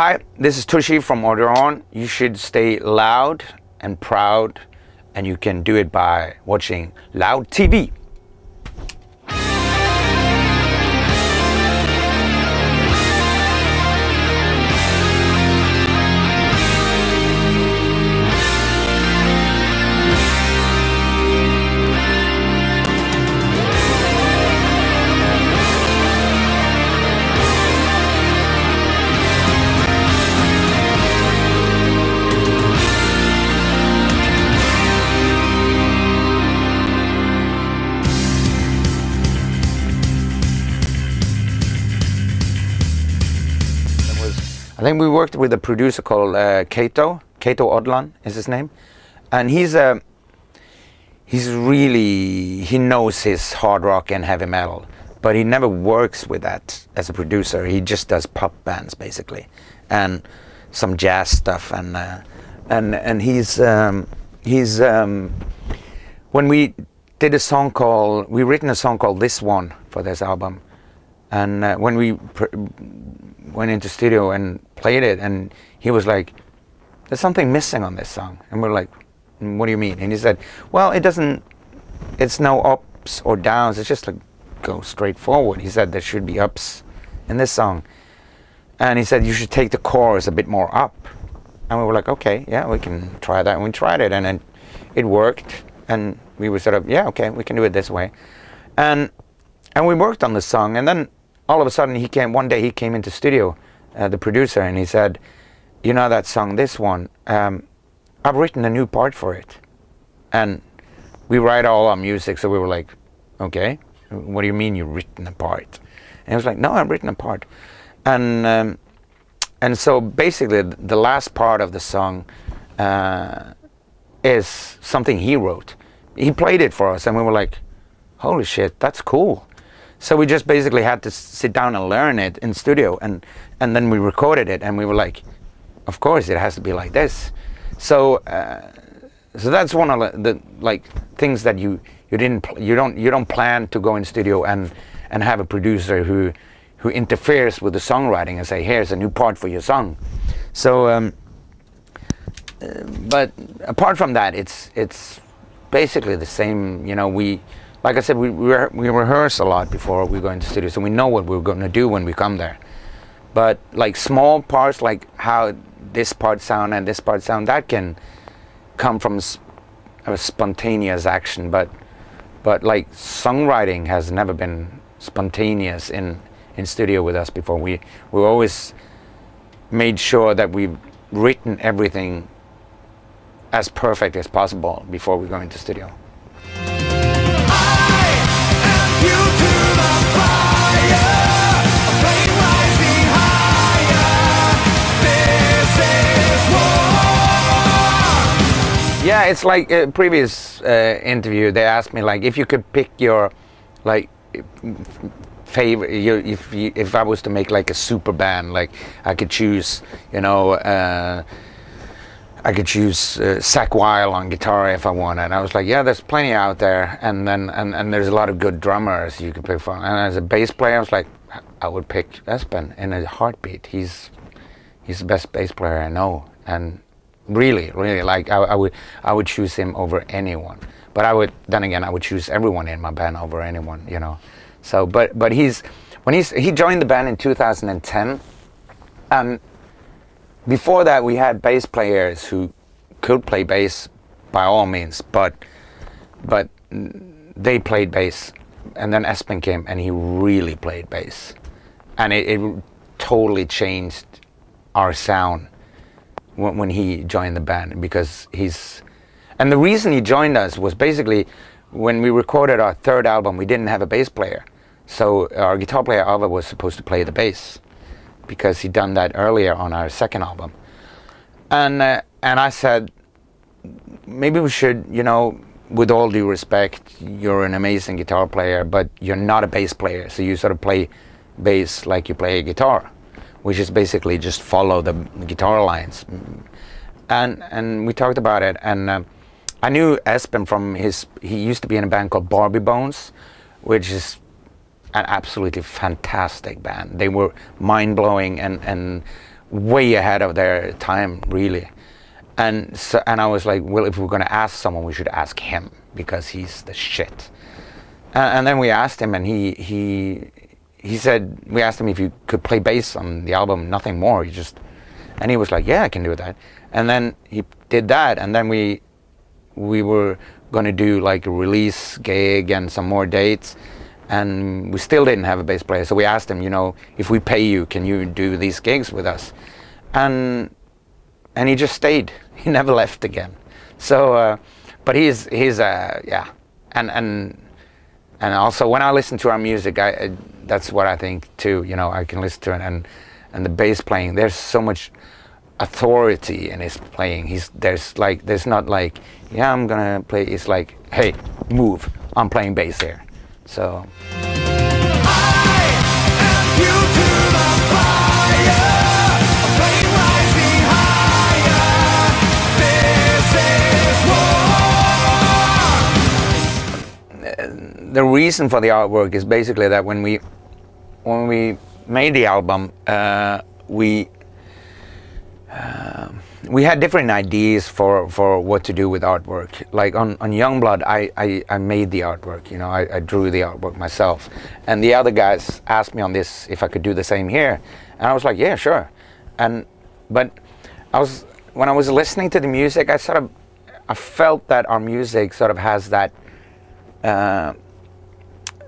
Hi, this is Tushy from Audrey Horne. You should stay loud and proud, and you can do it by watching Loud TV. I think we worked with a producer called Kato Odlan is his name, and he knows his hard rock and heavy metal, but he never works with that as a producer. He just does pop bands basically, and some jazz stuff, and he's when we did a song called, we written a song called This One for this album, and when we went into studio and played it, and he was like, there's something missing on this song, and we're like, what do you mean? And he said, well, it's no ups or downs, it's just like go straight forward. He said there should be ups in this song, and he said you should take the chorus a bit more up, and we were like, okay, yeah, we can try that. And we tried it, and then it worked, and we were sort of, yeah, okay, we can do it this way, and we worked on the song. And then all of a sudden one day he came into studio, the producer, and he said, you know that song, This One, I've written a new part for it. And we write all our music, so we were like, okay, what do you mean you've written a part? And he was like, no, I've written a part. And so basically the last part of the song is something he wrote. He played it for us, and we were like, holy shit, that's cool. So we just basically had to sit down and learn it in studio, and then we recorded it, and we were like, of course it has to be like this. So so that's one of the things that you don't plan to go in studio and have a producer who interferes with the songwriting and say, here's a new part for your song. So but apart from that, it's basically the same. You know, like I said, we rehearse a lot before we go into studio, so we know what we're going to do when we come there. But like small parts, like how this part sound and this part sound, that can come from a spontaneous action. But like songwriting has never been spontaneous in studio with us before. We always made sure that we've written everything as perfect as possible before we go into studio. Yeah, it's like a previous interview. They asked me, like, if you could pick your favorite. If I was to make like a super band, like I could choose, you know, I could choose Zakk Wylde on guitar if I wanted. And I was like, yeah, there's plenty out there, and there's a lot of good drummers you could pick from. And as a bass player, I was like, I would pick Espen in a heartbeat. He's the best bass player I know, and really, like I would choose him over anyone. But then again, I would choose everyone in my band over anyone, you know. So, but he joined the band in 2010, and before that we had bass players who could play bass by all means, but they played bass, and then Espen came and he really played bass, and it totally changed our sound when he joined the band, because and the reason he joined us was basically when we recorded our third album, we didn't have a bass player, so our guitar player Ava was supposed to play the bass because he'd done that earlier on our second album, and I said, maybe we should, you know, with all due respect, you're an amazing guitar player, but you're not a bass player, so you sort of play bass like you play a guitar, which is basically just follow the guitar lines. And we talked about it, and I knew Espen from he used to be in a band called Barbie Bones, which is an absolutely fantastic band. They were mind-blowing, and way ahead of their time, really. And so, and I was like, well, if we're going to ask someone, we should ask him, because he's the shit. And then we asked him, and he said, we asked him if he could play bass on the album, nothing more. And he was like, yeah, I can do that. And then he did that, and then we were going to do like a release gig and some more dates, and we still didn't have a bass player. So we asked him, you know, if we pay you, can you do these gigs with us? And he just stayed. He never left again. So, but he's yeah, and also when I listen to our music, that's what I think too. You know, I can listen to it, and the bass playing. There's so much authority in his playing. There's not like, yeah, I'm gonna play. It's like, hey, move. I'm playing bass here. So. The reason for the artwork is basically that when we made the album, we had different ideas for what to do with artwork. Like on Youngblood, I made the artwork. You know, I drew the artwork myself, and the other guys asked me on this if I could do the same here, and I was like, yeah, sure. But when I was listening to the music, I felt that our music sort of has that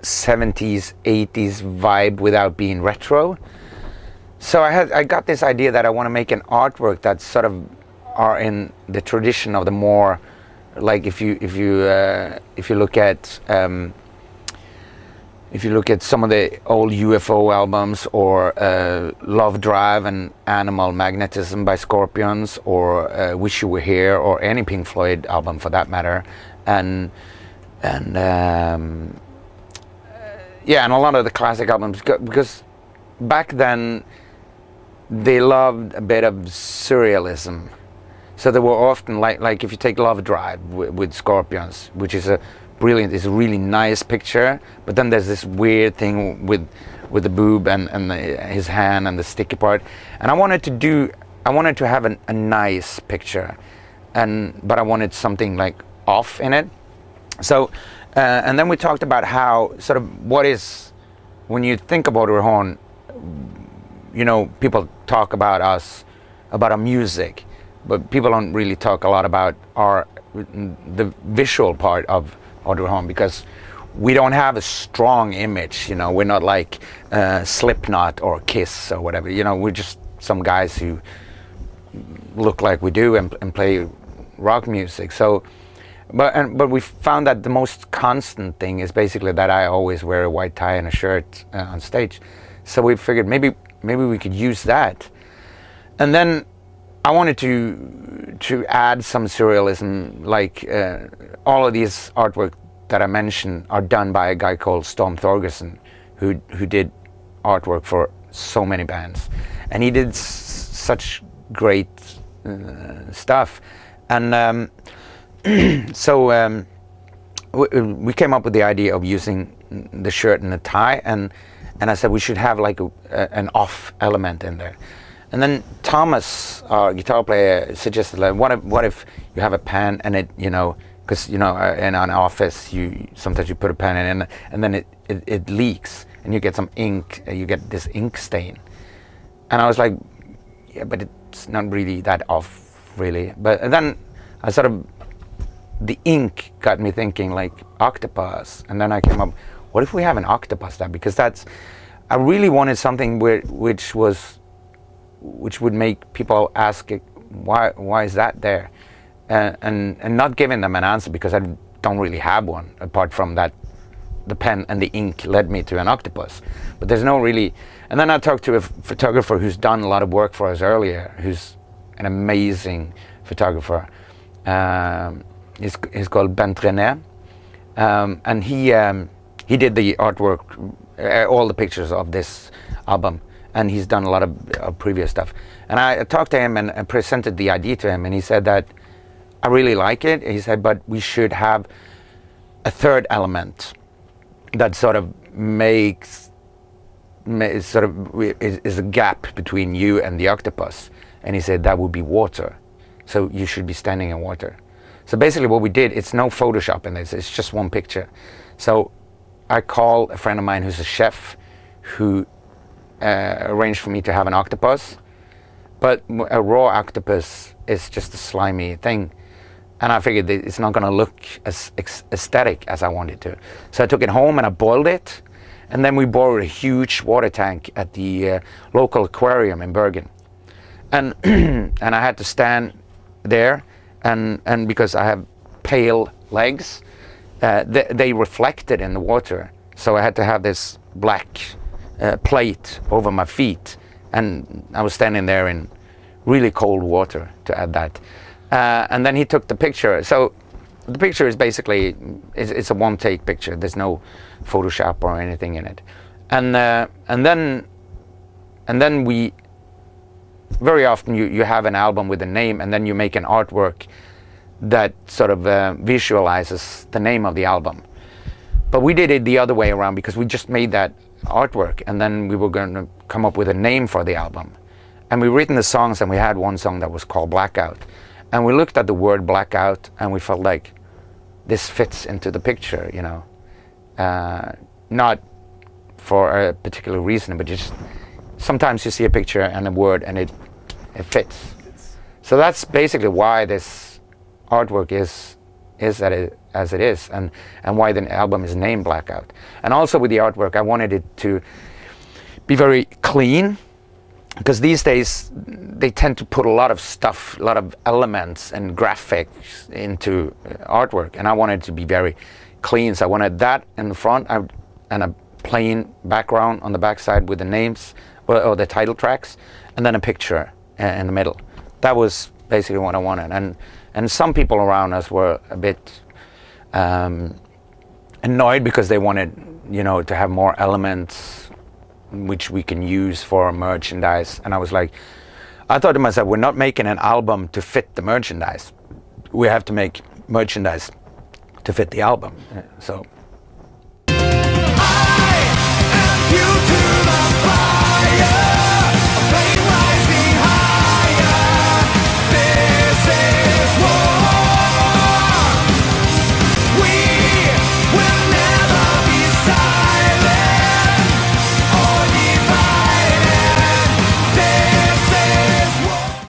70s, 80s vibe without being retro. So I got this idea that I want to make an artwork that sort of are in the tradition of the more, like if you look at some of the old UFO albums, or Love Drive and Animal Magnetism by Scorpions, or Wish You Were Here, or any Pink Floyd album for that matter, and yeah, and a lot of the classic albums, because back then they loved a bit of surrealism. So they were often like if you take Love Drive with Scorpions, which is a really nice picture, but then there's this weird thing with the boob and his hand and the sticky part, and I wanted to have a nice picture, but I wanted something like off in it. So and then we talked about how sort of what is, when you think about Audrey Horne, you know, people talk about us, about our music, but people don't really talk a lot about the visual part of Audrey Horne, because we don't have a strong image. You know, we're not like Slipknot or Kiss or whatever. You know, we're just some guys who look like we do and play rock music. So. But we found that the most constant thing is basically that I always wear a white tie and a shirt on stage. So we figured maybe we could use that. And then I wanted to add some surrealism, like all of these artwork that I mentioned are done by a guy called Storm Thorgerson, who did artwork for so many bands, and he did such great stuff. And so we came up with the idea of using the shirt and the tie, and I said we should have like an off element in there. And then Thomas, our guitar player, suggested, like, what if you have a pen and it, you know, because, you know, in an office sometimes you put a pen in and then it leaks and you get some ink, you get this ink stain. And I was like, yeah, but it's not really that off, really. But then I sort of, the ink got me thinking like octopus, and then I came up, what if we have an octopus there? Because I really wanted something which would make people ask, why is that there, and not giving them an answer, because I don't really have one apart from that the pen and the ink led me to an octopus. But there's no really. And then I talked to a photographer who's done a lot of work for us earlier, who's an amazing photographer. He's called Ben Trenet, and he did the artwork, all the pictures of this album, and he's done a lot of previous stuff. And I talked to him and presented the idea to him, and he said that I really like it. He said, but we should have a third element that sort of makes sort of is a gap between you and the octopus? And he said, that would be water. So you should be standing in water. So basically what we did, it's no Photoshop in this, it's just one picture. So I called a friend of mine who's a chef who arranged for me to have an octopus. But a raw octopus is just a slimy thing. And I figured that it's not going to look as aesthetic as I wanted to. So I took it home and I boiled it. And then we borrowed a huge water tank at the local aquarium in Bergen. And and I had to stand there, and because I have pale legs, they reflected in the water. So I had to have this black plate over my feet. And I was standing there in really cold water to add that. And then he took the picture. So the picture is basically, it's a one-take picture. There's no Photoshop or anything in it. And then we, very often you have an album with a name, and then you make an artwork that sort of visualizes the name of the album. But we did it the other way around, because we just made that artwork, and then we were going to come up with a name for the album. And we written the songs, and we had one song that was called Blackout. And we looked at the word blackout, and we felt like this fits into the picture, you know. Not for a particular reason, but just sometimes you see a picture and a word and it fits. So that's basically why this artwork is as it is, and why the album is named Blackout. And also with the artwork, I wanted it to be very clean, because these days they tend to put a lot of stuff, a lot of elements and graphics into artwork, and I wanted it to be very clean. So I wanted that in the front and a plain background on the back side with the names or the title tracks, and then a picture in the middle. That was basically what I wanted. And some people around us were a bit annoyed, because they wanted, you know, to have more elements which we can use for merchandise. And I was like, I thought to myself, we're not making an album to fit the merchandise. We have to make merchandise to fit the album. So